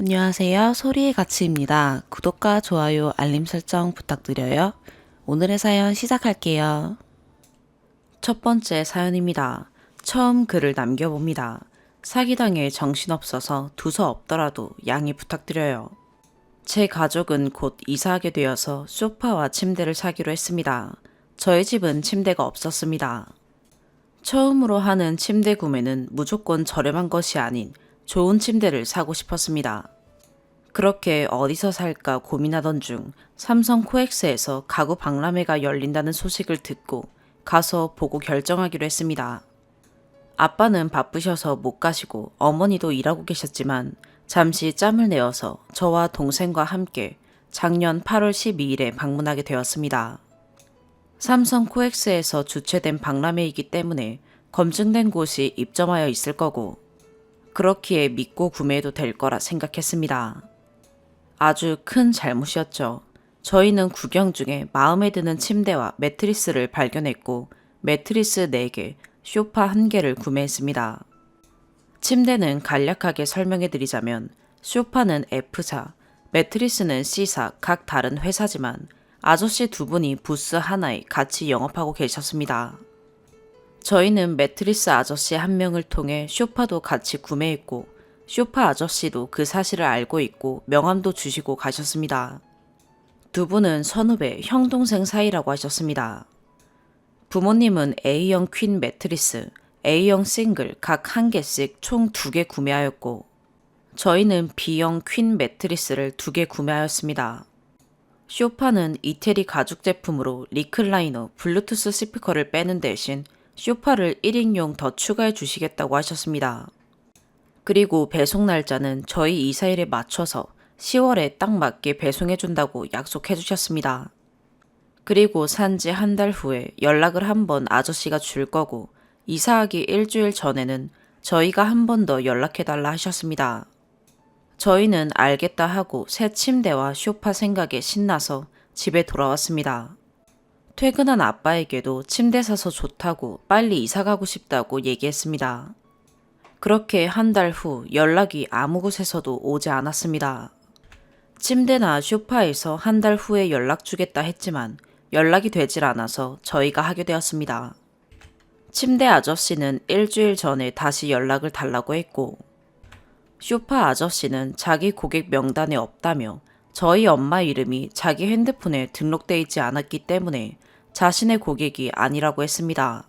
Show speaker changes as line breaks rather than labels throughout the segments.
안녕하세요. 소리의 가치입니다. 구독과 좋아요, 알림 설정 부탁드려요. 오늘의 사연 시작할게요. 첫 번째 사연입니다. 처음 글을 남겨봅니다. 사기당해 정신없어서 두서 없더라도 양해 부탁드려요. 제 가족은 곧 이사하게 되어서 소파와 침대를 사기로 했습니다. 저희 집은 침대가 없었습니다. 처음으로 하는 침대 구매는 무조건 저렴한 것이 아닌 좋은 침대를 사고 싶었습니다. 그렇게 어디서 살까 고민하던 중 삼성 코엑스에서 가구 박람회가 열린다는 소식을 듣고 가서 보고 결정하기로 했습니다. 아빠는 바쁘셔서 못 가시고 어머니도 일하고 계셨지만 잠시 짬을 내어서 저와 동생과 함께 작년 8월 12일에 방문하게 되었습니다. 삼성 코엑스에서 주최된 박람회이기 때문에 검증된 곳이 입점하여 있을 거고 그렇기에 믿고 구매해도 될 거라 생각했습니다. 아주 큰 잘못이었죠. 저희는 구경 중에 마음에 드는 침대와 매트리스를 발견했고 매트리스 4개, 소파 1개를 구매했습니다. 침대는 간략하게 설명해 드리자면 소파는 F사, 매트리스는 C사 각 다른 회사지만 아저씨 두 분이 부스 하나에 같이 영업하고 계셨습니다. 저희는 매트리스 아저씨 한 명을 통해 소파도 같이 구매했고 소파 아저씨도 그 사실을 알고 있고 명함도 주시고 가셨습니다. 두 분은 선후배, 형동생 사이라고 하셨습니다. 부모님은 A형 퀸 매트리스, A형 싱글 각 1개씩 총 2개 구매하였고 저희는 B형 퀸 매트리스를 2개 구매하였습니다. 소파는 이태리 가죽 제품으로 리클라이너, 블루투스 스피커를 빼는 대신 소파를 1인용 더 추가해 주시겠다고 하셨습니다. 그리고 배송 날짜는 저희 이사일에 맞춰서 10월에 딱 맞게 배송해 준다고 약속해 주셨습니다. 그리고 산지 한 달 후에 연락을 한 번 아저씨가 줄 거고 이사하기 일주일 전에는 저희가 한 번 더 연락해 달라 하셨습니다. 저희는 알겠다 하고 새 침대와 소파 생각에 신나서 집에 돌아왔습니다. 퇴근한 아빠에게도 침대 사서 좋다고 빨리 이사 가고 싶다고 얘기했습니다. 그렇게 한 달 후 연락이 아무 곳에서도 오지 않았습니다. 침대나 소파에서 한 달 후에 연락 주겠다 했지만 연락이 되질 않아서 저희가 하게 되었습니다. 침대 아저씨는 일주일 전에 다시 연락을 달라고 했고 소파 아저씨는 자기 고객 명단에 없다며 저희 엄마 이름이 자기 핸드폰에 등록돼 있지 않았기 때문에 자신의 고객이 아니라고 했습니다.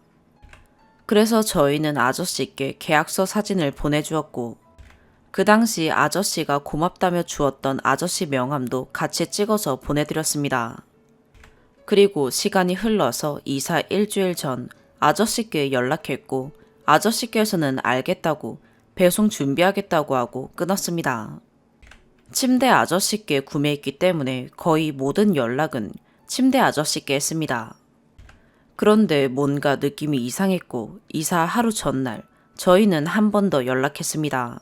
그래서 저희는 아저씨께 계약서 사진을 보내주었고 그 당시 아저씨가 고맙다며 주었던 아저씨 명함도 같이 찍어서 보내드렸습니다. 그리고 시간이 흘러서 이사 일주일 전 아저씨께 연락했고 아저씨께서는 알겠다고 배송 준비하겠다고 하고 끊었습니다. 침대 아저씨께 구매했기 때문에 거의 모든 연락은 침대 아저씨께 했습니다. 그런데 뭔가 느낌이 이상했고 이사 하루 전날 저희는 한 번 더 연락했습니다.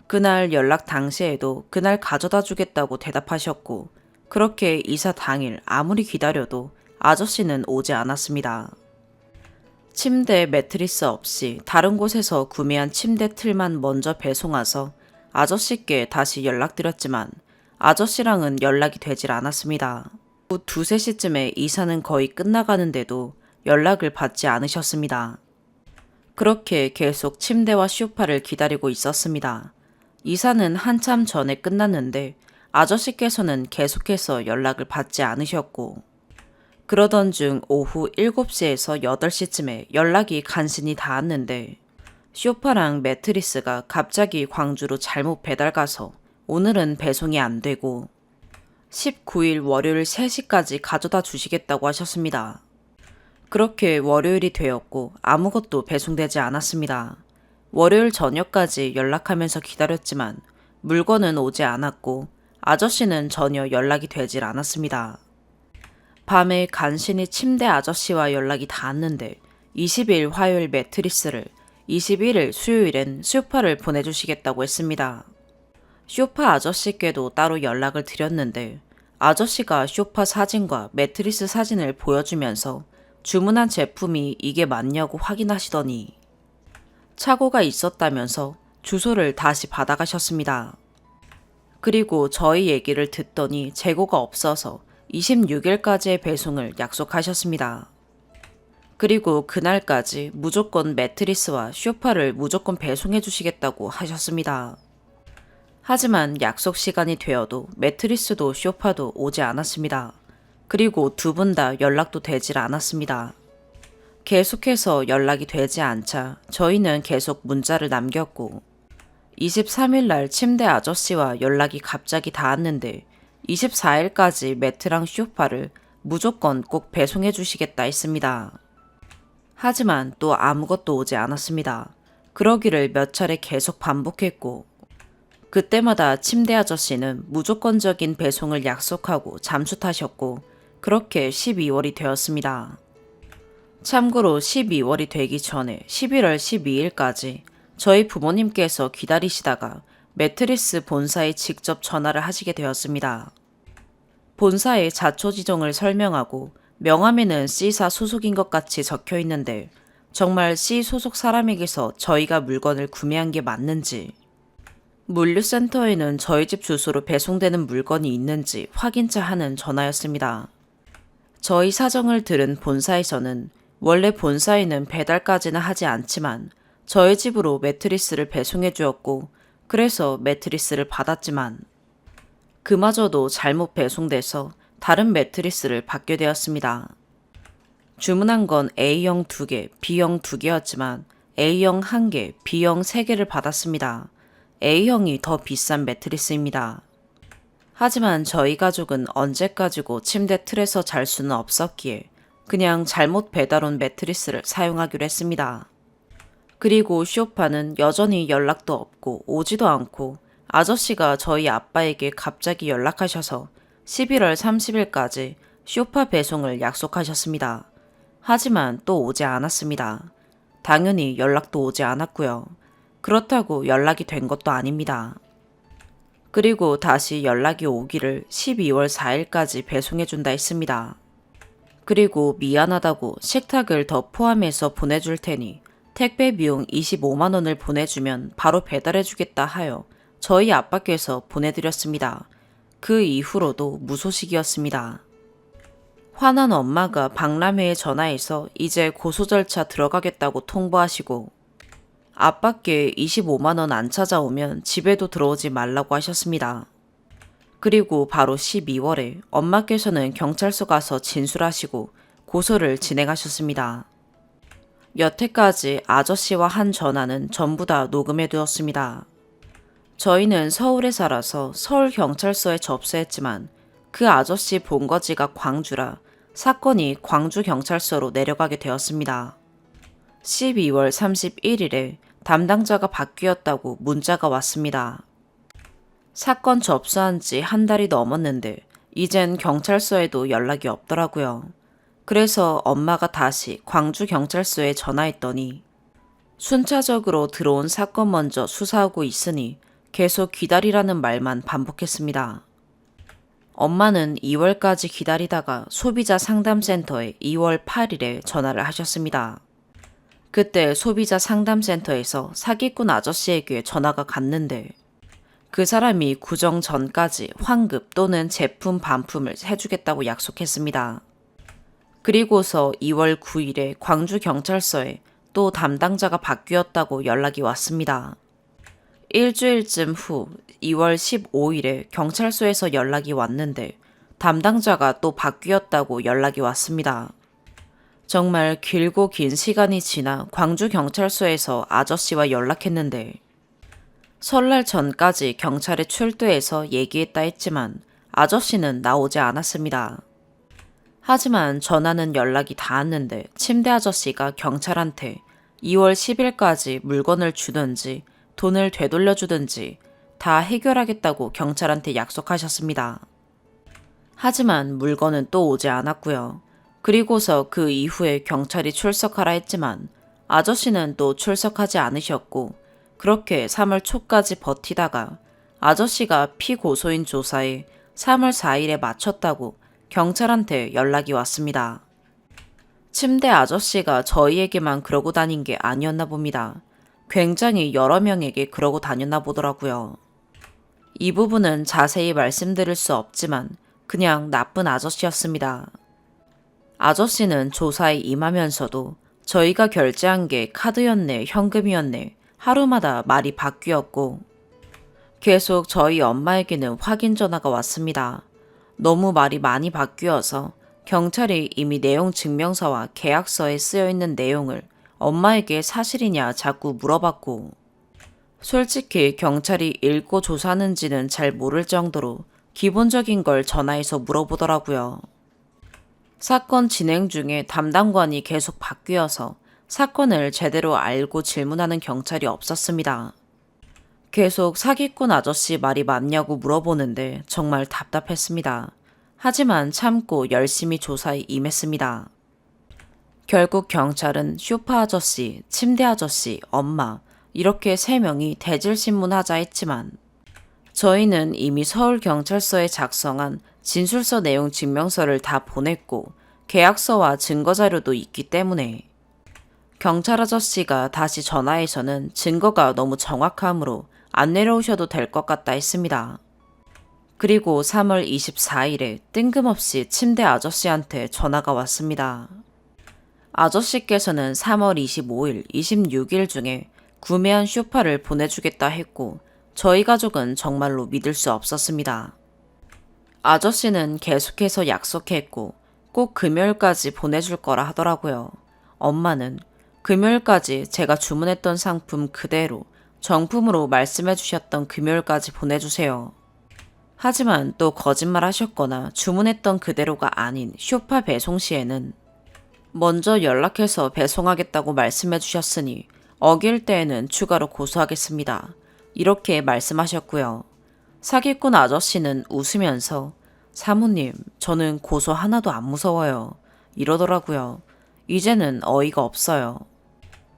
그날 연락 당시에도 그날 가져다 주겠다고 대답하셨고 그렇게 이사 당일 아무리 기다려도 아저씨는 오지 않았습니다. 침대 매트리스 없이 다른 곳에서 구매한 침대 틀만 먼저 배송와서 아저씨께 다시 연락드렸지만 아저씨랑은 연락이 되질 않았습니다. 후 2, 3시쯤에 이사는 거의 끝나가는데도 연락을 받지 않으셨습니다. 그렇게 계속 침대와 소파를 기다리고 있었습니다. 이사는 한참 전에 끝났는데 아저씨께서는 계속해서 연락을 받지 않으셨고 그러던 중 오후 7시에서 8시쯤에 연락이 간신히 닿았는데 소파랑 매트리스가 갑자기 광주로 잘못 배달 가서 오늘은 배송이 안 되고 19일 월요일 3시까지 가져다 주시겠다고 하셨습니다. 그렇게 월요일이 되었고 아무것도 배송되지 않았습니다. 월요일 저녁까지 연락하면서 기다렸지만 물건은 오지 않았고 아저씨는 전혀 연락이 되질 않았습니다. 밤에 간신히 침대 아저씨와 연락이 닿았는데 20일 화요일 매트리스를 21일 수요일엔 소파를 보내주시겠다고 했습니다. 소파 아저씨께도 따로 연락을 드렸는데 아저씨가 소파 사진과 매트리스 사진을 보여주면서 주문한 제품이 이게 맞냐고 확인하시더니 착오가 있었다면서 주소를 다시 받아가셨습니다. 그리고 저희 얘기를 듣더니 재고가 없어서 26일까지의 배송을 약속하셨습니다. 그리고 그날까지 무조건 매트리스와 소파를 무조건 배송해 주시겠다고 하셨습니다. 하지만 약속 시간이 되어도 매트리스도 소파도 오지 않았습니다. 그리고 두 분 다 연락도 되질 않았습니다. 계속해서 연락이 되지 않자 저희는 계속 문자를 남겼고 23일 날 침대 아저씨와 연락이 갑자기 닿았는데 24일까지 매트랑 소파를 무조건 꼭 배송해 주시겠다 했습니다. 하지만 또 아무것도 오지 않았습니다. 그러기를 몇 차례 계속 반복했고 그때마다 침대 아저씨는 무조건적인 배송을 약속하고 잠수 타셨고 그렇게 12월이 되었습니다. 참고로 12월이 되기 전에 11월 12일까지 저희 부모님께서 기다리시다가 매트리스 본사에 직접 전화를 하시게 되었습니다. 본사의 자초지종을 설명하고 명함에는 C사 소속인 것 같이 적혀 있는데 정말 C 소속 사람에게서 저희가 물건을 구매한 게 맞는지, 물류센터에는 저희 집 주소로 배송되는 물건이 있는지 확인차 하는 전화였습니다. 저희 사정을 들은 본사에서는 원래 본사에는 배달까지는 하지 않지만 저희 집으로 매트리스를 배송해 주었고 그래서 매트리스를 받았지만 그마저도 잘못 배송돼서 다른 매트리스를 받게 되었습니다. 주문한 건 A형 2개, B형 2개였지만 A형 1개, B형 3개를 받았습니다. A형이 더 비싼 매트리스입니다. 하지만 저희 가족은 언제까지고 침대 틀에서 잘 수는 없었기에 그냥 잘못 배달 온 매트리스를 사용하기로 했습니다. 그리고 소파는 여전히 연락도 없고 오지도 않고 아저씨가 저희 아빠에게 갑자기 연락하셔서 11월 30일까지 소파 배송을 약속하셨습니다. 하지만 또 오지 않았습니다. 당연히 연락도 오지 않았고요. 그렇다고 연락이 된 것도 아닙니다. 그리고 다시 연락이 오기를 12월 4일까지 배송해준다 했습니다. 그리고 미안하다고 식탁을 더 포함해서 보내줄 테니 택배 비용 25만 원을 보내주면 바로 배달해주겠다 하여 저희 아빠께서 보내드렸습니다. 그 이후로도 무소식이었습니다. 화난 엄마가 박람회에 전화해서 이제 고소 절차 들어가겠다고 통보하시고 아빠께 25만 원 안 찾아오면 집에도 들어오지 말라고 하셨습니다. 그리고 바로 12월에 엄마께서는 경찰서 가서 진술하시고 고소를 진행하셨습니다. 여태까지 아저씨와 한 전화는 전부 다 녹음해 두었습니다. 저희는 서울에 살아서 서울경찰서에 접수했지만 그 아저씨 본거지가 광주라 사건이 광주경찰서로 내려가게 되었습니다. 12월 31일에 담당자가 바뀌었다고 문자가 왔습니다. 사건 접수한 지 한 달이 넘었는데 이젠 경찰서에도 연락이 없더라고요. 그래서 엄마가 다시 광주경찰서에 전화했더니 순차적으로 들어온 사건 먼저 수사하고 있으니 계속 기다리라는 말만 반복했습니다. 엄마는 2월까지 기다리다가 소비자 상담센터에 2월 8일에 전화를 하셨습니다. 그때 소비자 상담센터에서 사기꾼 아저씨에게 전화가 갔는데 그 사람이 구정 전까지 환급 또는 제품 반품을 해주겠다고 약속했습니다. 그리고서 2월 9일에 광주경찰서에 또 담당자가 바뀌었다고 연락이 왔습니다. 일주일쯤 후 2월 15일에 경찰서에서 연락이 왔는데 담당자가 또 바뀌었다고 연락이 왔습니다. 정말 길고 긴 시간이 지나 광주경찰서에서 아저씨와 연락했는데 설날 전까지 경찰에 출두해서 얘기했다 했지만 아저씨는 나오지 않았습니다. 하지만 전화는 연락이 닿았는데 침대 아저씨가 경찰한테 2월 10일까지 물건을 주든지 돈을 되돌려주든지 다 해결하겠다고 경찰한테 약속하셨습니다. 하지만 물건은 또 오지 않았고요. 그리고서 그 이후에 경찰이 출석하라 했지만 아저씨는 또 출석하지 않으셨고 그렇게 3월 초까지 버티다가 아저씨가 피고소인 조사에 3월 4일에 마쳤다고 경찰한테 연락이 왔습니다. 침대 아저씨가 저희에게만 그러고 다닌 게 아니었나 봅니다. 굉장히 여러 명에게 그러고 다녔나 보더라고요. 이 부분은 자세히 말씀드릴 수 없지만 그냥 나쁜 아저씨였습니다. 아저씨는 조사에 임하면서도 저희가 결제한 게 카드였네, 현금이었네, 하루마다 말이 바뀌었고 계속 저희 엄마에게는 확인 전화가 왔습니다. 너무 말이 많이 바뀌어서 경찰이 이미 내용 증명서와 계약서에 쓰여 있는 내용을 엄마에게 사실이냐 자꾸 물어봤고 솔직히 경찰이 읽고 조사하는지는 잘 모를 정도로 기본적인 걸 전화해서 물어보더라고요. 사건 진행 중에 담당관이 계속 바뀌어서 사건을 제대로 알고 질문하는 경찰이 없었습니다. 계속 사기꾼 아저씨 말이 맞냐고 물어보는데 정말 답답했습니다. 하지만 참고 열심히 조사에 임했습니다. 결국 경찰은 쇼파 아저씨, 침대 아저씨, 엄마 이렇게 3명이 대질신문하자 했지만 저희는 이미 서울경찰서에 작성한 진술서 내용 증명서를 다 보냈고 계약서와 증거자료도 있기 때문에 경찰 아저씨가 다시 전화해서는 증거가 너무 정확하므로 안 내려오셔도 될 것 같다 했습니다. 그리고 3월 24일에 뜬금없이 침대 아저씨한테 전화가 왔습니다. 아저씨께서는 3월 25일, 26일 중에 구매한 쇼파를 보내주겠다 했고 저희 가족은 정말로 믿을 수 없었습니다. 아저씨는 계속해서 약속했고 꼭 금요일까지 보내줄 거라 하더라고요. 엄마는 금요일까지 제가 주문했던 상품 그대로 정품으로 말씀해 주셨던 금요일까지 보내주세요. 하지만 또 거짓말 하셨거나 주문했던 그대로가 아닌 쇼파 배송 시에는 먼저 연락해서 배송하겠다고 말씀해 주셨으니 어길 때에는 추가로 고소하겠습니다. 이렇게 말씀하셨고요. 사기꾼 아저씨는 웃으면서 사모님, 저는 고소 하나도 안 무서워요. 이러더라고요. 이제는 어이가 없어요.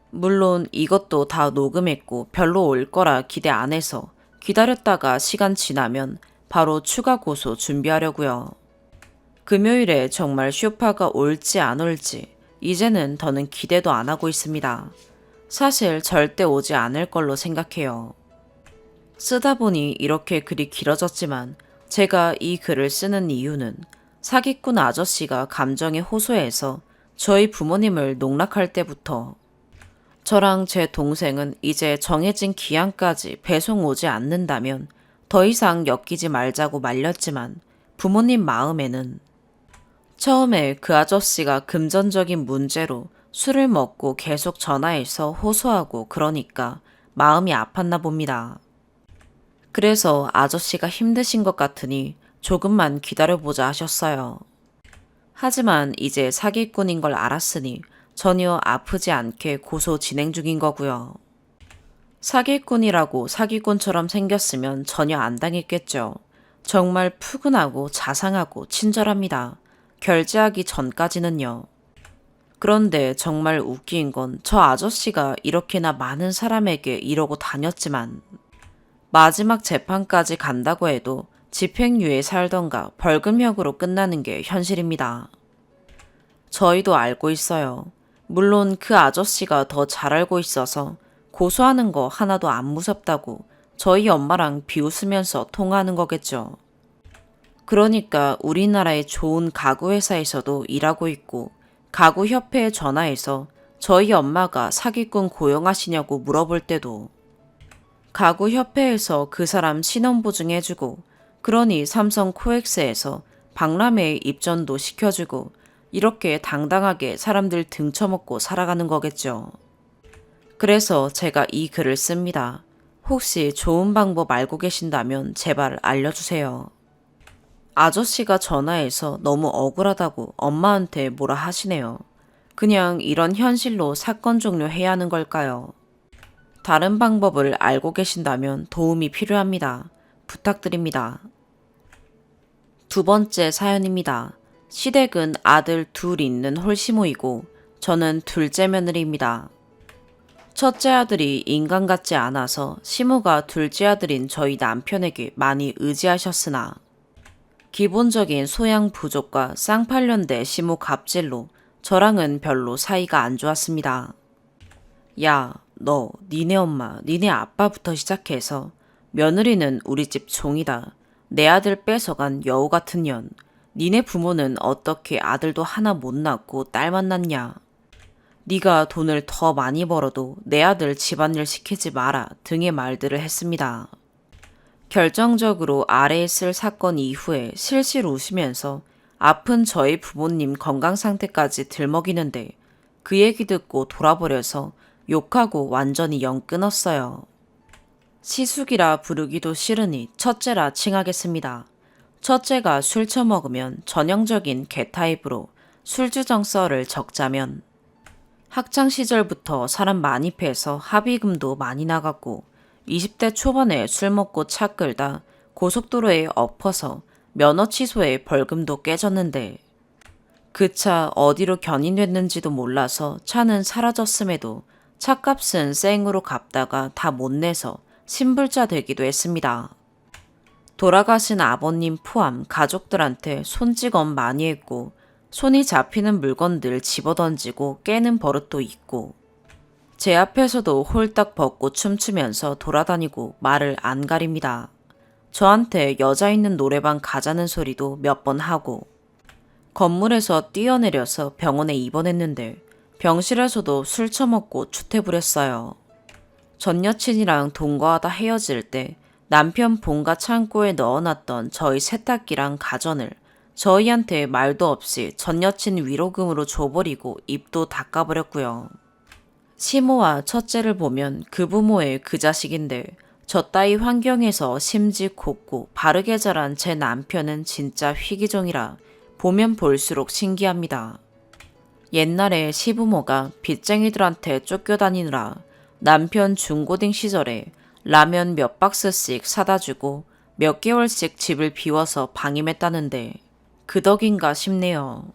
물론 이것도 다 녹음했고 별로 올 거라 기대 안 해서 기다렸다가 시간 지나면 바로 추가 고소 준비하려고요. 금요일에 정말 쇼파가 올지 안 올지 이제는 더는 기대도 안 하고 있습니다. 사실 절대 오지 않을 걸로 생각해요. 쓰다 보니 이렇게 글이 길어졌지만 제가 이 글을 쓰는 이유는 사기꾼 아저씨가 감정에 호소해서 저희 부모님을 농락할 때부터 저랑 제 동생은 이제 정해진 기한까지 배송 오지 않는다면 더 이상 엮이지 말자고 말렸지만 부모님 마음에는 처음에 그 아저씨가 금전적인 문제로 술을 먹고 계속 전화해서 호소하고 그러니까 마음이 아팠나 봅니다. 그래서 아저씨가 힘드신 것 같으니 조금만 기다려보자 하셨어요. 하지만 이제 사기꾼인 걸 알았으니 전혀 아프지 않게 고소 진행 중인 거고요. 사기꾼이라고 사기꾼처럼 생겼으면 전혀 안 당했겠죠. 정말 푸근하고 자상하고 친절합니다. 결제하기 전까지는요. 그런데 정말 웃긴 건 저 아저씨가 이렇게나 많은 사람에게 이러고 다녔지만 마지막 재판까지 간다고 해도 집행유예 살던가 벌금형으로 끝나는 게 현실입니다. 저희도 알고 있어요. 물론 그 아저씨가 더 잘 알고 있어서 고소하는 거 하나도 안 무섭다고 저희 엄마랑 비웃으면서 통화하는 거겠죠. 그러니까 우리나라의 좋은 가구 회사에서도 일하고 있고 가구협회에 전화해서 저희 엄마가 사기꾼 고용하시냐고 물어볼 때도 가구협회에서 그 사람 신원보증해주고 그러니 삼성 코엑스에서 박람회에 입점도 시켜주고 이렇게 당당하게 사람들 등쳐먹고 살아가는 거겠죠. 그래서 제가 이 글을 씁니다. 혹시 좋은 방법 알고 계신다면 제발 알려주세요. 아저씨가 전화해서 너무 억울하다고 엄마한테 뭐라 하시네요. 그냥 이런 현실로 사건 종료해야 하는 걸까요? 다른 방법을 알고 계신다면 도움이 필요합니다. 부탁드립니다. 2번째 사연입니다. 시댁은 아들 둘 있는 홀시모이고 저는 둘째 며느리입니다. 첫째 아들이 인간 같지 않아서 시모가 둘째 아들인 저희 남편에게 많이 의지하셨으나 기본적인 소양 부족과 쌍팔년대 시모 갑질로 저랑은 별로 사이가 안 좋았습니다. 야, 너, 니네 엄마, 니네 아빠부터 시작해서 며느리는 우리 집 종이다. 내 아들 뺏어간 여우 같은 년. 니네 부모는 어떻게 아들도 하나 못 낳고 딸만 낳냐. 네가 돈을 더 많이 벌어도 내 아들 집안일 시키지 마라 등의 말들을 했습니다. 결정적으로 아래에 쓸 사건 이후에 실실 웃으면서 아픈 저희 부모님 건강 상태까지 들먹이는데 그 얘기 듣고 돌아버려서 욕하고 완전히 영 끊었어요. 시숙이라 부르기도 싫으니 첫째라 칭하겠습니다. 첫째가 술 처먹으면 전형적인 개 타입으로 술주정 썰을 적자면 학창 시절부터 사람 많이 패서 합의금도 많이 나갔고 20대 초반에 술 먹고 차 끌다 고속도로에 엎어서 면허 취소에 벌금도 깨졌는데 그 차 어디로 견인됐는지도 몰라서 차는 사라졌음에도 차값은 생으로 갚다가 다 못 내서 신불자 되기도 했습니다. 돌아가신 아버님 포함 가족들한테 손찌검 많이 했고 손이 잡히는 물건들 집어던지고 깨는 버릇도 있고 제 앞에서도 홀딱 벗고 춤추면서 돌아다니고 말을 안 가립니다. 저한테 여자 있는 노래방 가자는 소리도 몇 번 하고 건물에서 뛰어내려서 병원에 입원했는데 병실에서도 술 처먹고 추태부렸어요. 전 여친이랑 동거하다 헤어질 때 남편 본가 창고에 넣어놨던 저희 세탁기랑 가전을 저희한테 말도 없이 전 여친 위로금으로 줘버리고 입도 닦아버렸고요. 시모와 첫째를 보면 그 부모의 그 자식인데 저 따위 환경에서 심지 곱고 바르게 자란 제 남편은 진짜 희귀종이라 보면 볼수록 신기합니다. 옛날에 시부모가 빚쟁이들한테 쫓겨다니느라 남편 중고딩 시절에 라면 몇 박스씩 사다 주고 몇 개월씩 집을 비워서 방임했다는데 그 덕인가 싶네요.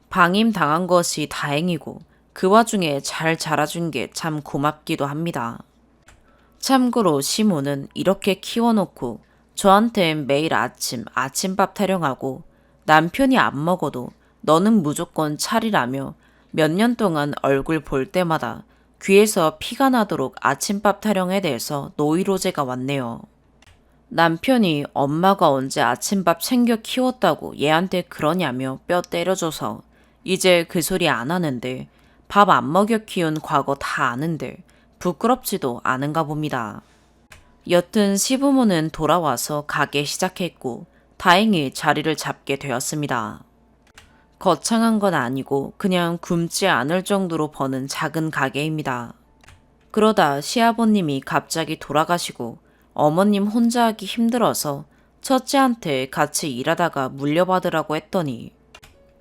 방임 당한 것이 다행이고 그 와중에 잘 자라준 게 참 고맙기도 합니다. 참고로 시모는 이렇게 키워놓고 저한텐 매일 아침밥 타령하고 남편이 안 먹어도 너는 무조건 차리라며 몇 년 동안 얼굴 볼 때마다 귀에서 피가 나도록 아침밥 타령에 대해서 노이로제가 왔네요. 남편이 엄마가 언제 아침밥 챙겨 키웠다고 얘한테 그러냐며 뼈 때려줘서 이제 그 소리 안 하는데 밥 안 먹여 키운 과거 다 아는데 부끄럽지도 않은가 봅니다. 여튼 시부모는 돌아와서 가게 시작했고 다행히 자리를 잡게 되었습니다. 거창한 건 아니고 그냥 굶지 않을 정도로 버는 작은 가게입니다. 그러다 시아버님이 갑자기 돌아가시고 어머님 혼자 하기 힘들어서 첫째한테 같이 일하다가 물려받으라고 했더니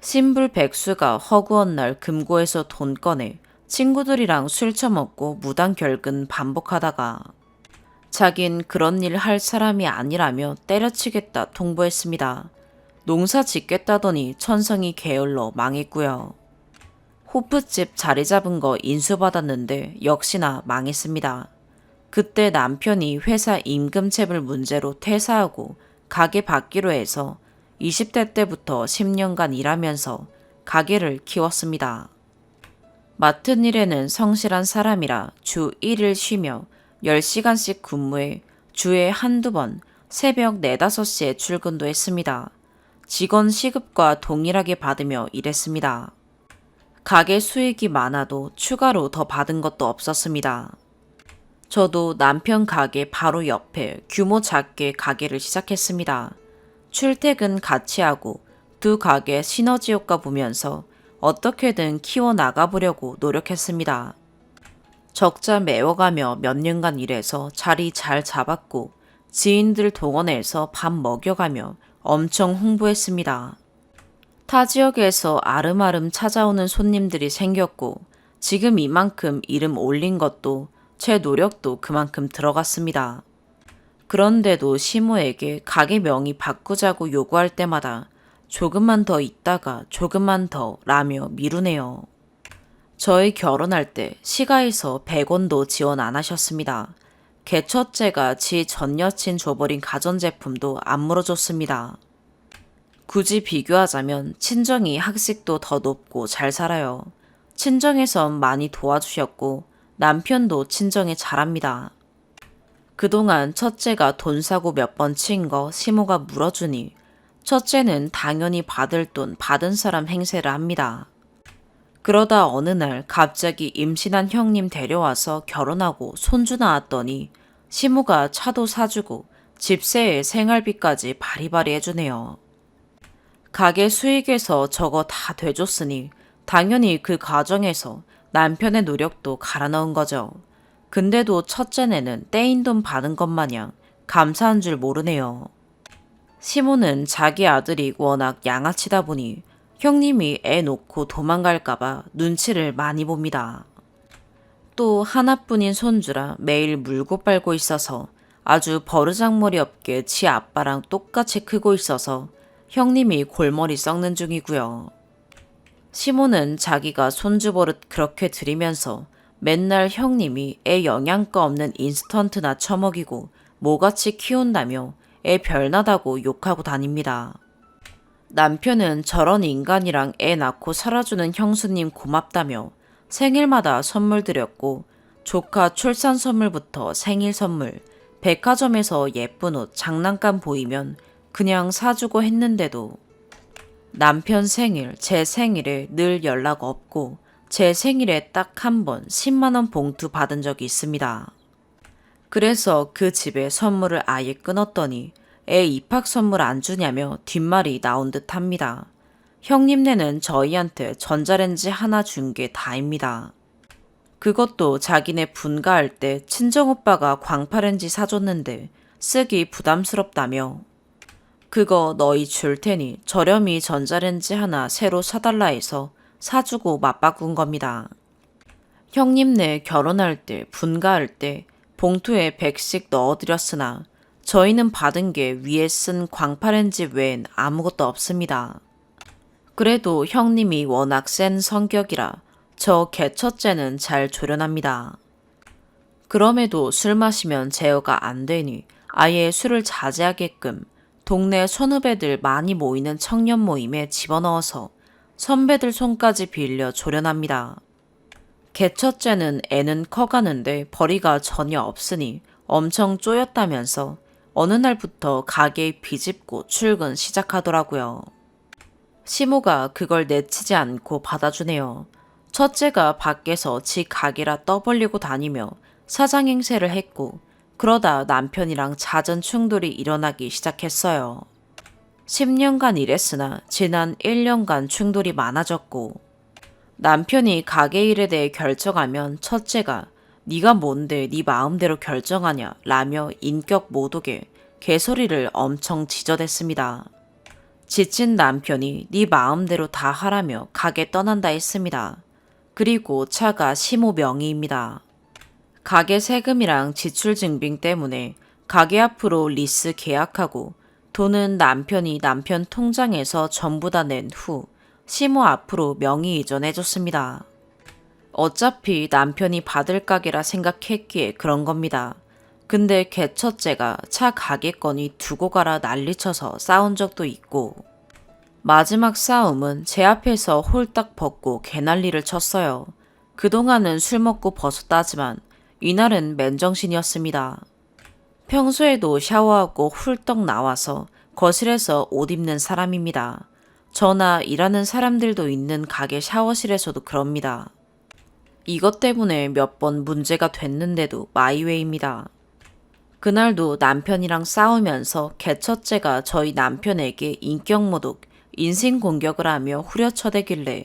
신불백수가 허구한 날 금고에서 돈 꺼내 친구들이랑 술 처먹고 무단 결근 반복하다가 자긴 그런 일 할 사람이 아니라며 때려치겠다 통보했습니다. 농사 짓겠다더니 천성이 게을러 망했고요. 호프집 자리 잡은 거 인수받았는데 역시나 망했습니다. 그때 남편이 회사 임금체불 문제로 퇴사하고 가게 받기로 해서 20대 때부터 10년간 일하면서 가게를 키웠습니다. 맡은 일에는 성실한 사람이라 주 1일 쉬며 10시간씩 근무해 주에 한두 번 새벽 4, 5시에 출근도 했습니다. 직원 시급과 동일하게 받으며 일했습니다. 가게 수익이 많아도 추가로 더 받은 것도 없었습니다. 저도 남편 가게 바로 옆에 규모 작게 가게를 시작했습니다. 출퇴근 같이 하고 두 가게 시너지 효과 보면서 어떻게든 키워나가보려고 노력했습니다. 적자 메워가며 몇 년간 일해서 자리 잘 잡았고 지인들 동원해서 밥 먹여가며 엄청 홍보했습니다. 타 지역에서 아름아름 찾아오는 손님들이 생겼고 지금 이만큼 이름 올린 것도 제 노력도 그만큼 들어갔습니다. 그런데도 시모에게 가게 명의 바꾸자고 요구할 때마다 조금만 더 있다가 조금만 더 라며 미루네요. 저희 결혼할 때 시가에서 100원도 지원 안 하셨습니다. 개첫째가 지 전 여친 줘버린 가전제품도 안 물어줬습니다. 굳이 비교하자면 친정이 학식도 더 높고 잘 살아요. 친정에선 많이 도와주셨고 남편도 친정에 잘합니다. 그동안 첫째가 돈 사고 몇 번 친 거 시모가 물어주니 첫째는 당연히 받을 돈 받은 사람 행세를 합니다. 그러다 어느 날 갑자기 임신한 형님 데려와서 결혼하고 손주 낳았더니 시모가 차도 사주고 집세에 생활비까지 바리바리 해주네요. 가게 수익에서 저거 다 돼줬으니 당연히 그 가정에서 남편의 노력도 갈아 넣은 거죠. 근데도 첫째네는 떼인 돈 받은 것 마냥 감사한 줄 모르네요. 시모는 자기 아들이 워낙 양아치다 보니 형님이 애 놓고 도망갈까봐 눈치를 많이 봅니다. 또 하나뿐인 손주라 매일 물고 빨고 있어서 아주 버르장머리 없게 지 아빠랑 똑같이 크고 있어서 형님이 골머리 썩는 중이고요. 시모는 자기가 손주 버릇 그렇게 들이면서 맨날 형님이 애 영양가 없는 인스턴트나 처먹이고 모같이 키운다며 애 별나다고 욕하고 다닙니다. 남편은 저런 인간이랑 애 낳고 살아주는 형수님 고맙다며 생일마다 선물 드렸고 조카 출산 선물부터 생일 선물, 백화점에서 예쁜 옷, 장난감 보이면 그냥 사주고 했는데도 남편 생일, 제 생일에 늘 연락 없고 제 생일에 딱 한 번 10만 원 봉투 받은 적이 있습니다. 그래서 그 집에 선물을 아예 끊었더니 애 입학 선물 안 주냐며 뒷말이 나온 듯 합니다. 형님네는 저희한테 전자레인지 하나 준 게 다입니다. 그것도 자기네 분가할 때 친정오빠가 광파렌지 사줬는데 쓰기 부담스럽다며 그거 너희 줄 테니 저렴이 전자레인지 하나 새로 사달라 해서 사주고 맞바꾼 겁니다. 형님네 결혼할 때 분가할 때 봉투에 100씩 넣어드렸으나 저희는 받은 게 위에 쓴 광파렌지 외엔 아무것도 없습니다. 그래도 형님이 워낙 센 성격이라 저 개첫째는 잘 조련합니다. 그럼에도 술 마시면 제어가 안 되니 아예 술을 자제하게끔 동네 선후배들 많이 모이는 청년 모임에 집어넣어서 선배들 손까지 빌려 조련합니다. 개첫째는 애는 커가는데 벌이가 전혀 없으니 엄청 쪼였다면서 어느 날부터 가게 비집고 출근 시작하더라고요. 시모가 그걸 내치지 않고 받아주네요. 첫째가 밖에서 지 가게라 떠벌리고 다니며 사장 행세를 했고 그러다 남편이랑 잦은 충돌이 일어나기 시작했어요. 10년간 일했으나 지난 1년간 충돌이 많아졌고 남편이 가게 일에 대해 결정하면 첫째가 네가 뭔데 네 마음대로 결정하냐 라며 인격 모독에 개소리를 엄청 지저댔습니다. 지친 남편이 네 마음대로 다 하라며 가게 떠난다 했습니다. 그리고 차가 시모 명의입니다. 가게 세금이랑 지출 증빙 때문에 가게 앞으로 리스 계약하고 돈은 남편이 남편 통장에서 전부 다 낸 후 시모 앞으로 명의 이전해줬습니다. 어차피 남편이 받을 가게라 생각했기에 그런 겁니다. 근데 개첫째가 차 가게건이 두고 가라 난리쳐서 싸운 적도 있고 마지막 싸움은 제 앞에서 홀딱 벗고 개난리를 쳤어요. 그동안은 술 먹고 벗었다지만 이날은 맨정신이었습니다. 평소에도 샤워하고 훌떡 나와서 거실에서 옷 입는 사람입니다. 저나 일하는 사람들도 있는 가게 샤워실에서도 그럽니다. 이것 때문에 몇 번 문제가 됐는데도 마이웨이입니다. 그날도 남편이랑 싸우면서 개첫째가 저희 남편에게 인격모독, 인신공격을 하며 후려쳐대길래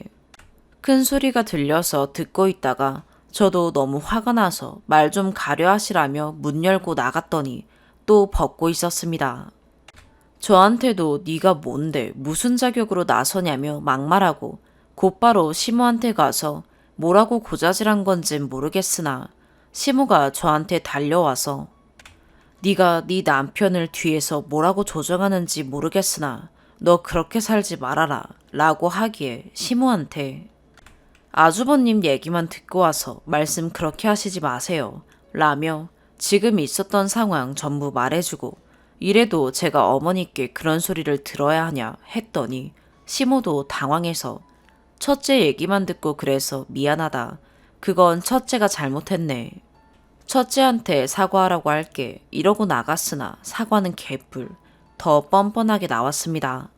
큰 소리가 들려서 듣고 있다가 저도 너무 화가 나서 말 좀 가려 하시라며 문 열고 나갔더니 또 벗고 있었습니다. 저한테도 네가 뭔데 무슨 자격으로 나서냐며 막말하고 곧바로 시모한테 가서 뭐라고 고자질한 건진 모르겠으나 시모가 저한테 달려와서 네가 네 남편을 뒤에서 뭐라고 조정하는지 모르겠으나 너 그렇게 살지 말아라 라고 하기에 시모한테 아주버님 얘기만 듣고 와서 말씀 그렇게 하시지 마세요 라며 지금 있었던 상황 전부 말해주고 이래도 제가 어머니께 그런 소리를 들어야 하냐 했더니 시모도 당황해서 첫째 얘기만 듣고 그래서 미안하다. 그건 첫째가 잘못했네. 첫째한테 사과하라고 할게 이러고 나갔으나 사과는 개뿔. 더 뻔뻔하게 나왔습니다.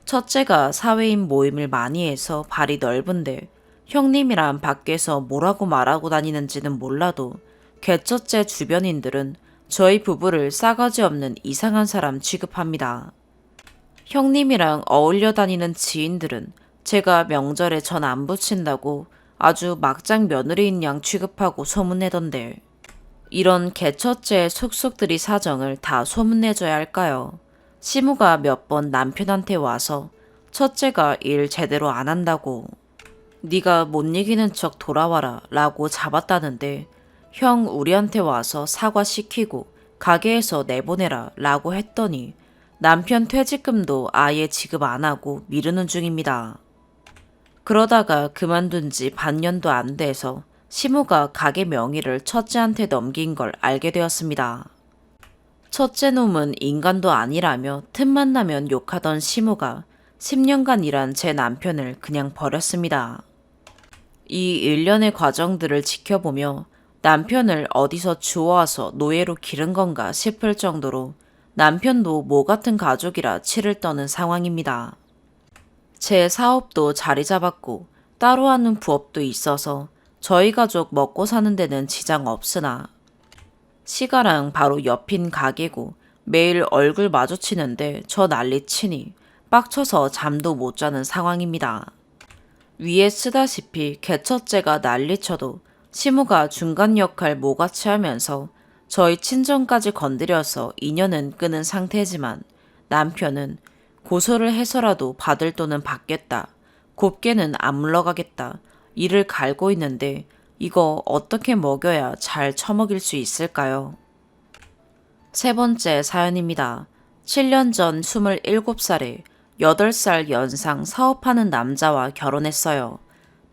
첫째가 사회인 모임을 많이 해서 발이 넓은데 형님이란 밖에서 뭐라고 말하고 다니는지는 몰라도 개첫째 주변인들은 저희 부부를 싸가지 없는 이상한 사람 취급합니다. 형님이랑 어울려 다니는 지인들은 제가 명절에 전 안 붙인다고 아주 막장 며느리인 양 취급하고 소문내던데 이런 개처째 속속들이 사정을 다 소문내줘야 할까요? 시무가 몇 번 남편한테 와서 첫째가 일 제대로 안 한다고 네가 못 이기는 척 돌아와라 라고 잡았다는데 형 우리한테 와서 사과시키고 가게에서 내보내라 라고 했더니 남편 퇴직금도 아예 지급 안 하고 미루는 중입니다. 그러다가 그만둔 지 반년도 안 돼서 시무가 가게 명의를 첫째한테 넘긴 걸 알게 되었습니다. 첫째 놈은 인간도 아니라며 틈만 나면 욕하던 시무가 10년간 일한 제 남편을 그냥 버렸습니다. 이 일련의 과정들을 지켜보며 남편을 어디서 주워와서 노예로 기른 건가 싶을 정도로 남편도 모 같은 가족이라 치를 떠는 상황입니다. 제 사업도 자리 잡았고 따로 하는 부업도 있어서 저희 가족 먹고 사는 데는 지장 없으나 시가랑 바로 옆인 가게고 매일 얼굴 마주치는데 저 난리치니 빡쳐서 잠도 못 자는 상황입니다. 위에 쓰다시피 개첫째가 난리쳐도 시무가 중간 역할 모같이 하면서 저희 친정까지 건드려서 인연은 끄는 상태지만 남편은 고소를 해서라도 받을 돈은 받겠다. 곱게는 안 물러가겠다. 이를 갈고 있는데 이거 어떻게 먹여야 잘 처먹일 수 있을까요? 세 번째 사연입니다. 7년 전 27살에 8살 연상 사업하는 남자와 결혼했어요.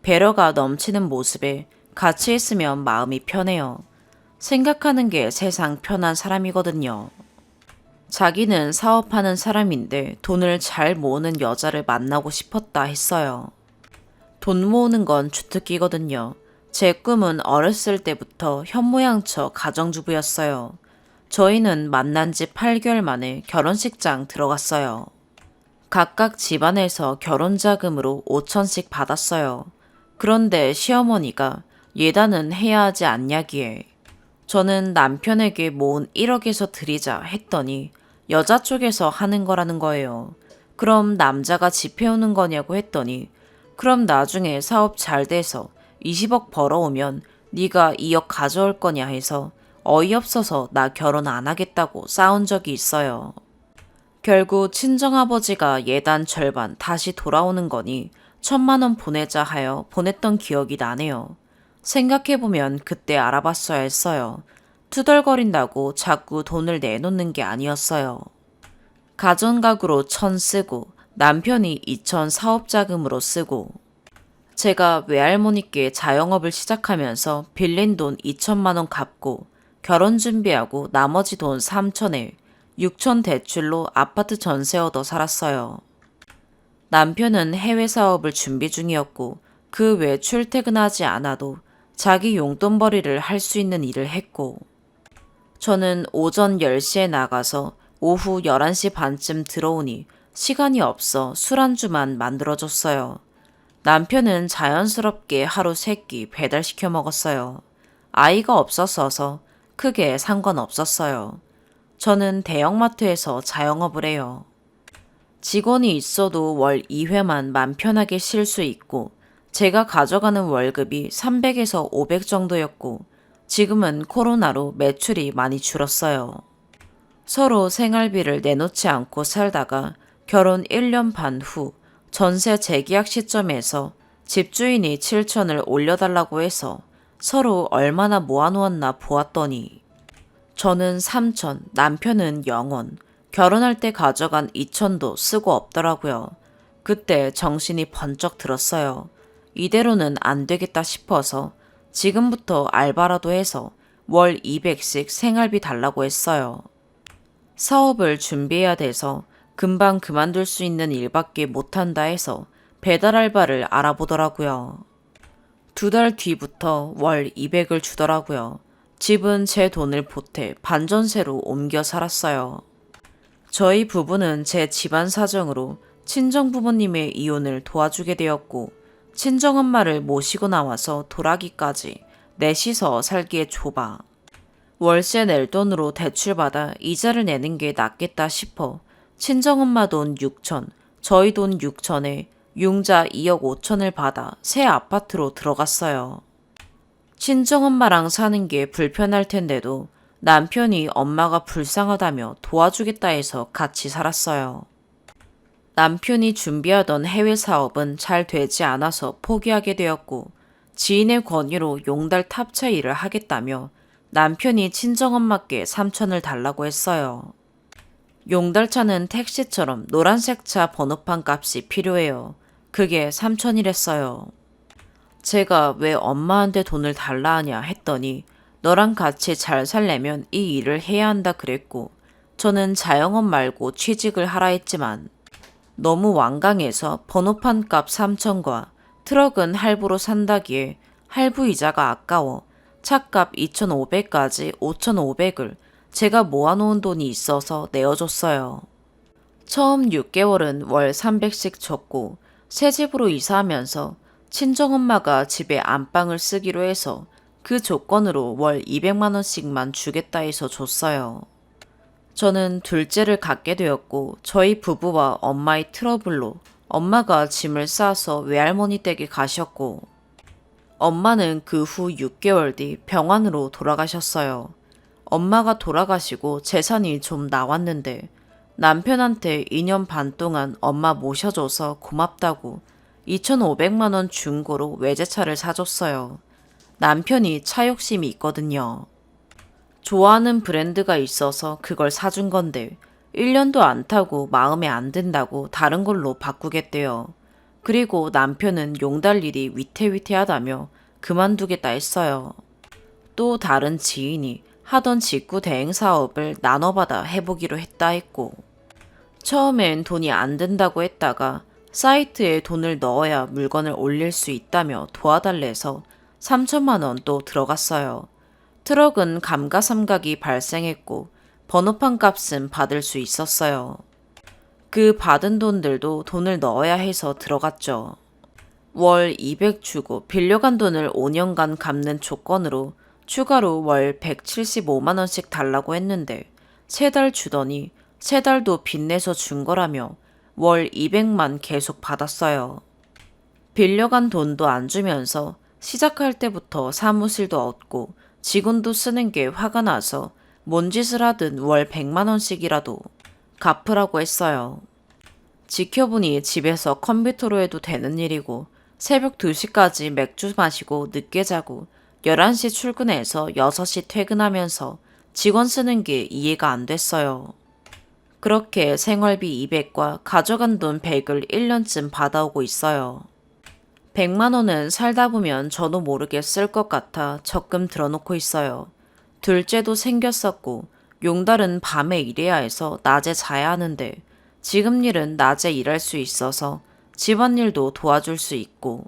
배려가 넘치는 모습에 같이 있으면 마음이 편해요. 생각하는 게 세상 편한 사람이거든요. 자기는 사업하는 사람인데 돈을 잘 모으는 여자를 만나고 싶었다 했어요. 돈 모으는 건 주특기거든요. 제 꿈은 어렸을 때부터 현모양처 가정주부였어요. 저희는 만난 지 8개월 만에 결혼식장 들어갔어요. 각각 집안에서 결혼자금으로 5천씩 받았어요. 그런데 시어머니가 예단은 해야 하지 않냐기에 저는 남편에게 모은 1억에서 드리자 했더니 여자 쪽에서 하는 거라는 거예요. 그럼 남자가 집해오는 거냐고 했더니 그럼 나중에 사업 잘 돼서 20억 벌어오면 네가 2억 가져올 거냐 해서 어이없어서 나 결혼 안 하겠다고 싸운 적이 있어요. 결국 친정아버지가 예단 절반 다시 돌아오는 거니 1,000만 원 보내자 하여 보냈던 기억이 나네요. 생각해보면 그때 알아봤어야 했어요. 투덜거린다고 자꾸 돈을 내놓는 게 아니었어요. 가전가구로 1,000 쓰고 남편이 2,000 사업자금으로 쓰고 제가 외할머니께 자영업을 시작하면서 빌린 돈 2,000만 원 갚고 결혼 준비하고 나머지 돈 3,000에 6,000 대출로 아파트 전세 얻어 살았어요. 남편은 해외 사업을 준비 중이었고 그 외 출퇴근하지 않아도 자기 용돈벌이를 할 수 있는 일을 했고 저는 오전 10시에 나가서 오후 11시 반쯤 들어오니 시간이 없어 술안주만 만들어줬어요. 남편은 자연스럽게 하루 3끼 배달시켜 먹었어요. 아이가 없었어서 크게 상관없었어요. 저는 대형마트에서 자영업을 해요. 직원이 있어도 월 2회만 맘 편하게 쉴 수 있고 제가 가져가는 월급이 300에서 500 정도였고 지금은 코로나로 매출이 많이 줄었어요. 서로 생활비를 내놓지 않고 살다가 결혼 1년 반 후 전세 재계약 시점에서 집주인이 7천을 올려달라고 해서 서로 얼마나 모아놓았나 보았더니 저는 3천, 남편은 0원, 결혼할 때 가져간 2천도 쓰고 없더라고요. 그때 정신이 번쩍 들었어요. 이대로는 안 되겠다 싶어서 지금부터 알바라도 해서 월 200씩 생활비 달라고 했어요. 사업을 준비해야 돼서 금방 그만둘 수 있는 일밖에 못한다 해서 배달 알바를 알아보더라고요. 2달 뒤부터 월 200을 주더라고요. 집은 제 돈을 보태 반전세로 옮겨 살았어요. 저희 부부는 제 집안 사정으로 친정 부모님의 이혼을 도와주게 되었고, 친정엄마를 모시고 나와서 돌아기까지 넷이서 살기에 좁아 월세 낼 돈으로 대출받아 이자를 내는 게 낫겠다 싶어 친정엄마 돈 6천, 저희 돈 6천에 융자 2억 5천을 받아 새 아파트로 들어갔어요. 친정엄마랑 사는 게 불편할 텐데도 남편이 엄마가 불쌍하다며 도와주겠다 해서 같이 살았어요. 남편이 준비하던 해외 사업은 잘 되지 않아서 포기하게 되었고, 지인의 권유로 용달 탑차 일을 하겠다며 남편이 친정엄마께 3천을 달라고 했어요. 용달차는 택시처럼 노란색 차 번호판 값이 필요해요. 그게 3천이랬어요. 제가 왜 엄마한테 돈을 달라 하냐 했더니 너랑 같이 잘 살려면 이 일을 해야 한다 그랬고, 저는 자영업 말고 취직을 하라 했지만 너무 완강해서 번호판 값 3천과 트럭은 할부로 산다기에 할부 이자가 아까워 차값 2,500까지 5,500을 제가 모아놓은 돈이 있어서 내어줬어요. 처음 6개월은 월 300씩 줬고, 새 집으로 이사하면서 친정엄마가 집에 안방을 쓰기로 해서 그 조건으로 월 200만 원씩만 주겠다 해서 줬어요. 저는 둘째를 갖게 되었고, 저희 부부와 엄마의 트러블로 엄마가 짐을 싸서 외할머니 댁에 가셨고, 엄마는 그 후 6개월 뒤 병원으로 돌아가셨어요. 엄마가 돌아가시고 재산이 좀 나왔는데 남편한테 2년 반 동안 엄마 모셔줘서 고맙다고 2,500만 원 중고로 외제차를 사줬어요. 남편이 차 욕심이 있거든요. 좋아하는 브랜드가 있어서 그걸 사준 건데 1년도 안 타고 마음에 안 든다고 다른 걸로 바꾸겠대요. 그리고 남편은 용달 일이 위태위태하다며 그만두겠다 했어요. 또 다른 지인이 하던 직구 대행 사업을 나눠받아 해보기로 했다 했고, 처음엔 돈이 안 된다고 했다가 사이트에 돈을 넣어야 물건을 올릴 수 있다며 도와달래서 3천만 원 또 들어갔어요. 트럭은 감가상각이 발생했고 번호판 값은 받을 수 있었어요. 그 받은 돈들도 돈을 넣어야 해서 들어갔죠. 월 200 주고 빌려간 돈을 5년간 갚는 조건으로 추가로 월 175만 원씩 달라고 했는데 3달 주더니 3달도 빚내서 준 거라며 월 200만 계속 받았어요. 빌려간 돈도 안 주면서 시작할 때부터 사무실도 얻고 직원도 쓰는 게 화가 나서 뭔 짓을 하든 월 100만 원씩이라도 갚으라고 했어요. 지켜보니 집에서 컴퓨터로 해도 되는 일이고 새벽 2시까지 맥주 마시고 늦게 자고 11시 출근해서 6시 퇴근하면서 직원 쓰는 게 이해가 안 됐어요. 그렇게 생활비 200과 가져간 돈 100을 1년쯤 받아오고 있어요. 100만 원은 살다 보면 저도 모르게 쓸 것 같아 적금 들어놓고 있어요. 둘째도 생겼었고 용달은 밤에 일해야 해서 낮에 자야 하는데 지금 일은 낮에 일할 수 있어서 집안일도 도와줄 수 있고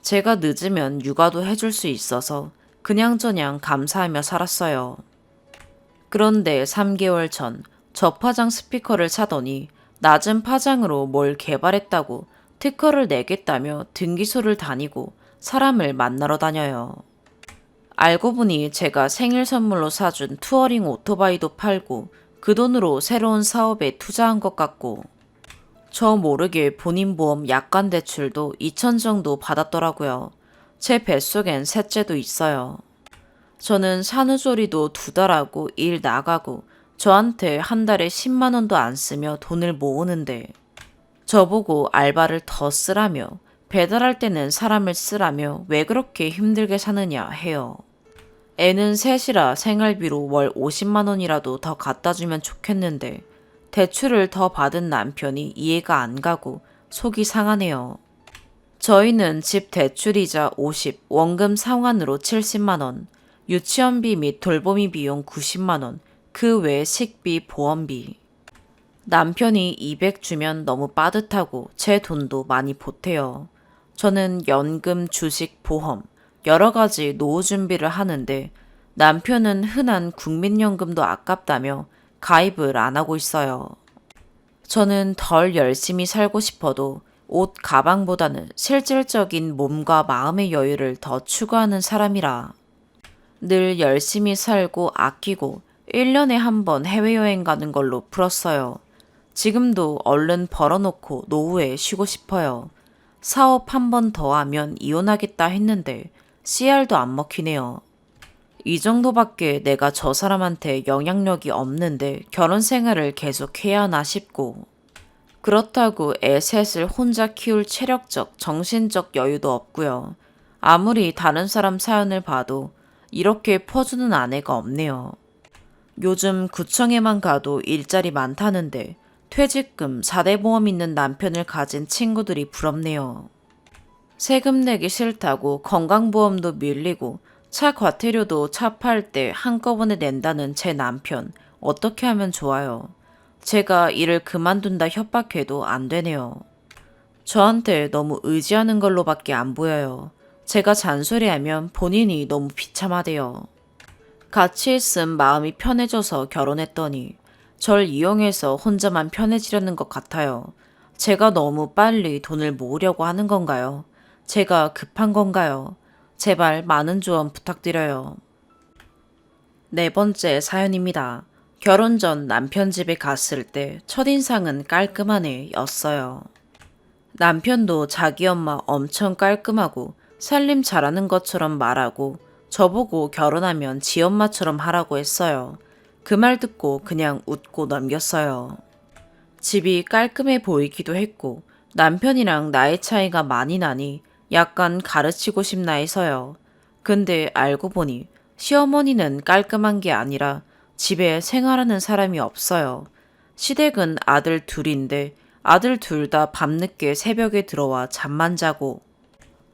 제가 늦으면 육아도 해줄 수 있어서 그냥저냥 감사하며 살았어요. 그런데 3개월 전 저파장 스피커를 사더니 낮은 파장으로 뭘 개발했다고 특허를 내겠다며 등기소를 다니고 사람을 만나러 다녀요. 알고 보니 제가 생일 선물로 사준 투어링 오토바이도 팔고 그 돈으로 새로운 사업에 투자한 것 같고 저 모르게 본인 보험 약관 대출도 2천 정도 받았더라고요. 제 뱃속엔 셋째도 있어요. 저는 산후조리도 2달 하고 일 나가고 저한테 한 달에 10만 원도 안 쓰며 돈을 모으는데 저보고 알바를 더 쓰라며 배달할 때는 사람을 쓰라며 왜 그렇게 힘들게 사느냐 해요. 애는 셋이라 생활비로 월 50만 원이라도 더 갖다 주면 좋겠는데 대출을 더 받은 남편이 이해가 안 가고 속이 상하네요. 저희는 집 대출이자 50, 원금 상환으로 70만 원, 유치원비 및 돌보미 비용 90만 원, 그 외 식비, 보험비. 남편이 200 주면 너무 빠듯하고 제 돈도 많이 보태요. 저는 연금, 주식, 보험, 여러 가지 노후 준비를 하는데 남편은 흔한 국민연금도 아깝다며 가입을 안 하고 있어요. 저는 덜 열심히 살고 싶어도 옷, 가방보다는 실질적인 몸과 마음의 여유를 더 추구하는 사람이라 늘 열심히 살고 아끼고 1년에 한 번 해외여행 가는 걸로 풀었어요. 지금도 얼른 벌어놓고 노후에 쉬고 싶어요. 사업 한 번 더 하면 이혼하겠다 했는데 CR도 안 먹히네요. 이 정도밖에 내가 저 사람한테 영향력이 없는데 결혼 생활을 계속 해야 하나 싶고 그렇다고 애 셋을 혼자 키울 체력적, 정신적 여유도 없고요. 아무리 다른 사람 사연을 봐도 이렇게 퍼주는 아내가 없네요. 요즘 구청에만 가도 일자리 많다는데 퇴직금, 4대 보험 있는 남편을 가진 친구들이 부럽네요. 세금 내기 싫다고 건강보험도 밀리고 차 과태료도 차 팔 때 한꺼번에 낸다는 제 남편 어떻게 하면 좋아요? 제가 일을 그만둔다 협박해도 안 되네요. 저한테 너무 의지하는 걸로밖에 안 보여요. 제가 잔소리하면 본인이 너무 비참하대요. 같이 있음 마음이 편해져서 결혼했더니 절 이용해서 혼자만 편해지려는 것 같아요. 제가 너무 빨리 돈을 모으려고 하는 건가요? 제가 급한 건가요? 제발 많은 조언 부탁드려요. 네 번째 사연입니다. 결혼 전 남편 집에 갔을 때 첫인상은 깔끔한 애였어요. 남편도 자기 엄마 엄청 깔끔하고 살림 잘하는 것처럼 말하고 저보고 결혼하면 지 엄마처럼 하라고 했어요. 그 말 듣고 그냥 웃고 넘겼어요. 집이 깔끔해 보이기도 했고 남편이랑 나이 차이가 많이 나니 약간 가르치고 싶나 해서요. 근데 알고 보니 시어머니는 깔끔한 게 아니라 집에 생활하는 사람이 없어요. 시댁은 아들 둘인데 아들 둘 다 밤늦게 새벽에 들어와 잠만 자고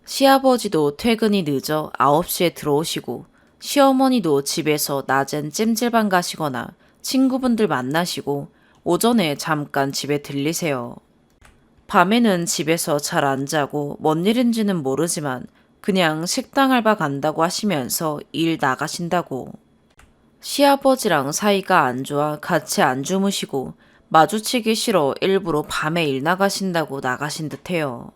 시아버지도 퇴근이 늦어 9시에 들어오시고 시어머니도 집에서 낮엔 찜질방 가시거나 친구분들 만나시고 오전에 잠깐 집에 들리세요. 밤에는 집에서 잘 안 자고 뭔 일인지는 모르지만 그냥 식당 알바 간다고 하시면서 일 나가신다고. 시아버지랑 사이가 안 좋아 같이 안 주무시고 마주치기 싫어 일부러 밤에 일 나가신다고 나가신 듯해요.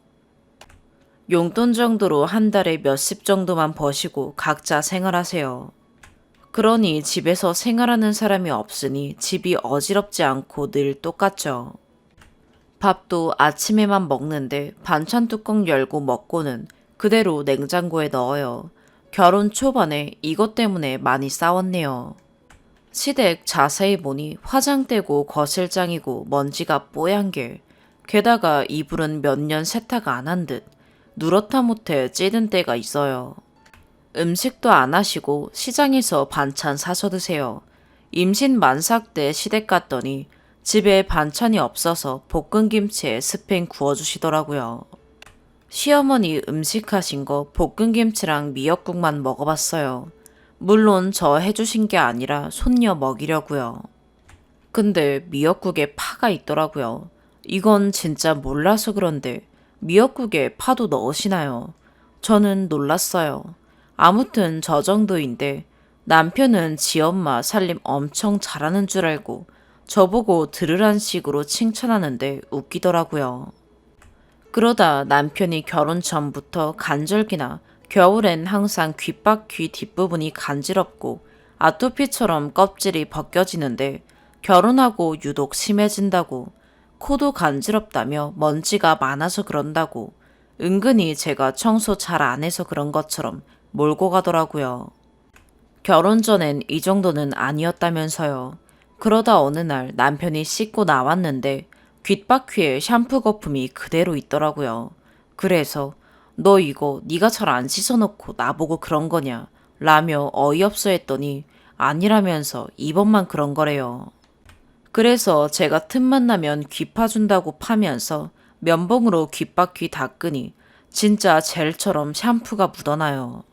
용돈 정도로 한 달에 몇십 정도만 버시고 각자 생활하세요. 그러니 집에서 생활하는 사람이 없으니 집이 어지럽지 않고 늘 똑같죠. 밥도 아침에만 먹는데 반찬 뚜껑 열고 먹고는 그대로 냉장고에 넣어요. 결혼 초반에 이것 때문에 많이 싸웠네요. 시댁 자세히 보니 화장대고 거실장이고 먼지가 뽀얀 게 게다가 이불은 몇 년 세탁 안 한 듯 누렇다 못해 찌든 때가 있어요. 음식도 안 하시고 시장에서 반찬 사서 드세요. 임신 만삭 때 시댁 갔더니 집에 반찬이 없어서 볶은김치에 스팸 구워주시더라고요. 시어머니 음식하신 거 볶은김치랑 미역국만 먹어봤어요. 물론 저 해주신 게 아니라 손녀 먹이려고요. 근데 미역국에 파가 있더라고요. 이건 진짜 몰라서 그런데 미역국에 파도 넣으시나요? 저는 놀랐어요. 아무튼 저 정도인데 남편은 지 엄마 살림 엄청 잘하는 줄 알고 저보고 들으란 식으로 칭찬하는데 웃기더라고요. 그러다 남편이 결혼 전부터 간절기나 겨울엔 항상 귓바퀴 뒷부분이 간지럽고 아토피처럼 껍질이 벗겨지는데 결혼하고 유독 심해진다고 코도 간지럽다며 먼지가 많아서 그런다고 은근히 제가 청소 잘 안 해서 그런 것처럼 몰고 가더라고요. 결혼 전엔 이 정도는 아니었다면서요. 그러다 어느 날 남편이 씻고 나왔는데 귓바퀴에 샴푸 거품이 그대로 있더라고요. 그래서 너 이거 네가 잘 안 씻어놓고 나보고 그런 거냐 라며 어이없어 했더니 아니라면서 이번만 그런 거래요. 그래서 제가 틈만 나면 귀 파준다고 파면서 면봉으로 귓바퀴 닦으니 진짜 젤처럼 샴푸가 묻어나요.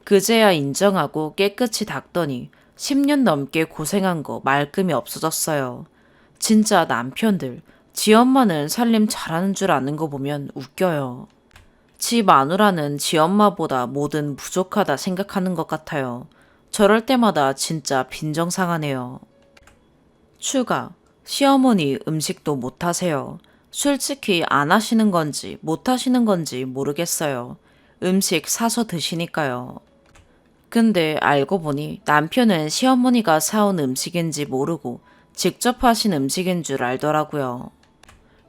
그제야 인정하고 깨끗이 닦더니 10년 넘게 고생한 거 말끔히 없어졌어요. 진짜 남편들, 지 엄마는 살림 잘하는 줄 아는 거 보면 웃겨요. 지 마누라는 지 엄마보다 뭐든 부족하다 생각하는 것 같아요. 저럴 때마다 진짜 빈정상하네요. 추가. 시어머니 음식도 못하세요. 솔직히 안 하시는 건지 못 하시는 건지 모르겠어요. 음식 사서 드시니까요. 근데 알고 보니 남편은 시어머니가 사온 음식인지 모르고 직접 하신 음식인 줄 알더라고요.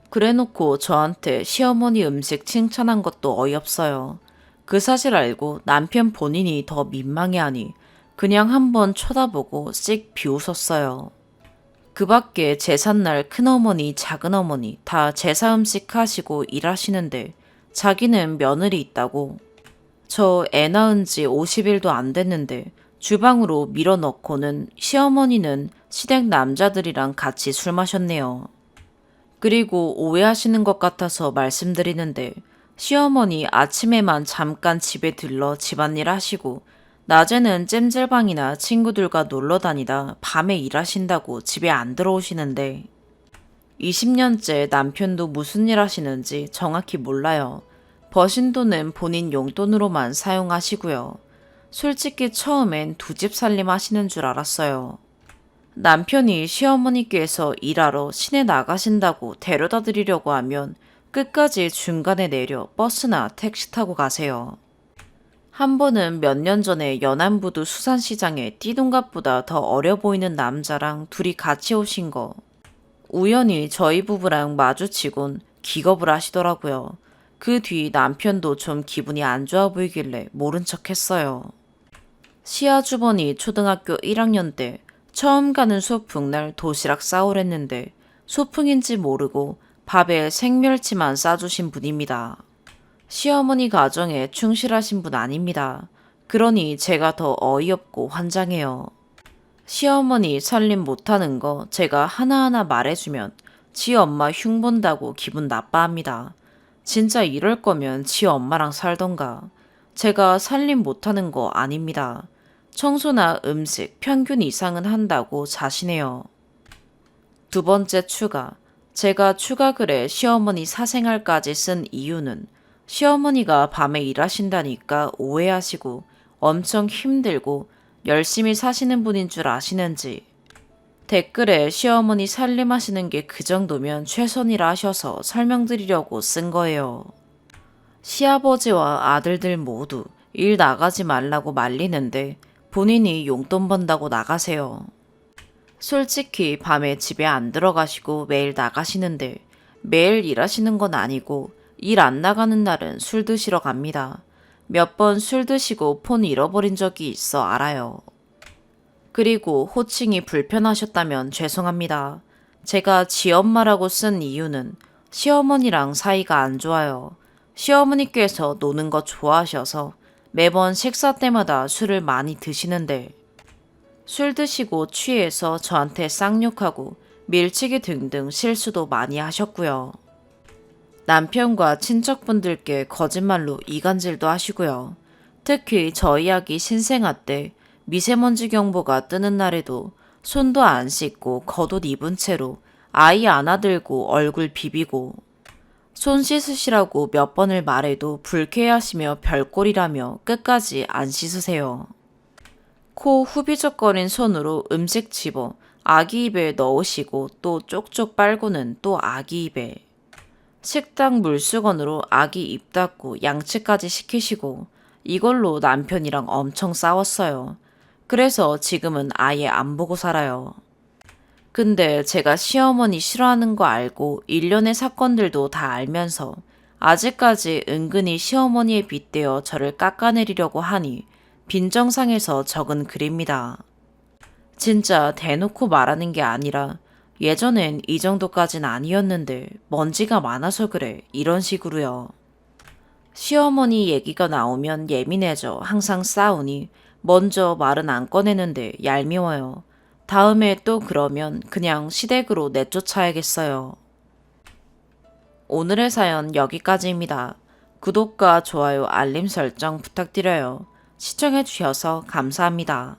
그래놓고 저한테 시어머니 음식 칭찬한 것도 어이없어요. 그 사실 알고 남편 본인이 더 민망해하니 그냥 한번 쳐다보고 씩 비웃었어요. 그 밖에 제삿날 큰어머니, 작은어머니 다 제사 음식 하시고 일하시는데 자기는 며느리 있다고. 저 애 낳은 지 50일도 안 됐는데 주방으로 밀어넣고는 시어머니는 시댁 남자들이랑 같이 술 마셨네요. 그리고 오해하시는 것 같아서 말씀드리는데 시어머니 아침에만 잠깐 집에 들러 집안일 하시고 낮에는 찜질방이나 친구들과 놀러 다니다 밤에 일하신다고 집에 안 들어오시는데 20년째 남편도 무슨 일 하시는지 정확히 몰라요. 버신 돈은 본인 용돈으로만 사용하시고요. 솔직히 처음엔 두 집 살림 하시는 줄 알았어요. 남편이 시어머니께서 일하러 시내 나가신다고 데려다 드리려고 하면 끝까지 중간에 내려 버스나 택시 타고 가세요. 한 번은 몇 년 전에 연안부두 수산시장에 띠동갑보다 더 어려 보이는 남자랑 둘이 같이 오신 거. 우연히 저희 부부랑 마주치곤 기겁을 하시더라고요. 그 뒤 남편도 좀 기분이 안 좋아 보이길래 모른 척 했어요. 시아주버니 초등학교 1학년 때 처음 가는 소풍날 도시락 싸오랬는데 소풍인지 모르고 밥에 생멸치만 싸주신 분입니다. 시어머니 가정에 충실하신 분 아닙니다. 그러니 제가 더 어이없고 환장해요. 시어머니 살림 못하는 거 제가 하나하나 말해주면 지 엄마 흉본다고 기분 나빠합니다. 진짜 이럴 거면 지 엄마랑 살던가. 제가 살림 못하는 거 아닙니다. 청소나 음식 평균 이상은 한다고 자신해요. 두 번째 추가. 제가 추가글에 시어머니 사생활까지 쓴 이유는 시어머니가 밤에 일하신다니까 오해하시고 엄청 힘들고 열심히 사시는 분인 줄 아시는지 댓글에 시어머니 살림하시는 게 그 정도면 최선이라 하셔서 설명드리려고 쓴 거예요. 시아버지와 아들들 모두 일 나가지 말라고 말리는데 본인이 용돈 번다고 나가세요. 솔직히 밤에 집에 안 들어가시고 매일 나가시는데 매일 일하시는 건 아니고 일 안 나가는 날은 술 드시러 갑니다. 몇 번 술 드시고 폰 잃어버린 적이 있어 알아요. 그리고 호칭이 불편하셨다면 죄송합니다. 제가 지엄마라고 쓴 이유는 시어머니랑 사이가 안 좋아요. 시어머니께서 노는 거 좋아하셔서 매번 식사 때마다 술을 많이 드시는데 술 드시고 취해서 저한테 쌍욕하고 밀치기 등등 실수도 많이 하셨고요. 남편과 친척분들께 거짓말로 이간질도 하시고요. 특히 저희 아기 신생아 때 미세먼지 경보가 뜨는 날에도 손도 안 씻고 겉옷 입은 채로 아이 안아들고 얼굴 비비고 손 씻으시라고 몇 번을 말해도 불쾌해하시며 별꼴이라며 끝까지 안 씻으세요. 코 후비적거린 손으로 음식 집어 아기 입에 넣으시고 또 쪽쪽 빨고는 또 아기 입에 식당 물수건으로 아기 입 닦고 양치까지 시키시고 이걸로 남편이랑 엄청 싸웠어요. 그래서 지금은 아예 안 보고 살아요. 근데 제가 시어머니 싫어하는 거 알고 일련의 사건들도 다 알면서 아직까지 은근히 시어머니에 빗대어 저를 깎아내리려고 하니 빈정상해서 적은 글입니다. 진짜 대놓고 말하는 게 아니라 예전엔 이 정도까진 아니었는데 먼지가 많아서 그래 이런 식으로요. 시어머니 얘기가 나오면 예민해져 항상 싸우니 먼저 말은 안 꺼내는데 얄미워요. 다음에 또 그러면 그냥 시댁으로 내쫓아야겠어요. 오늘의 사연 여기까지입니다. 구독과 좋아요 알림 설정 부탁드려요. 시청해주셔서 감사합니다.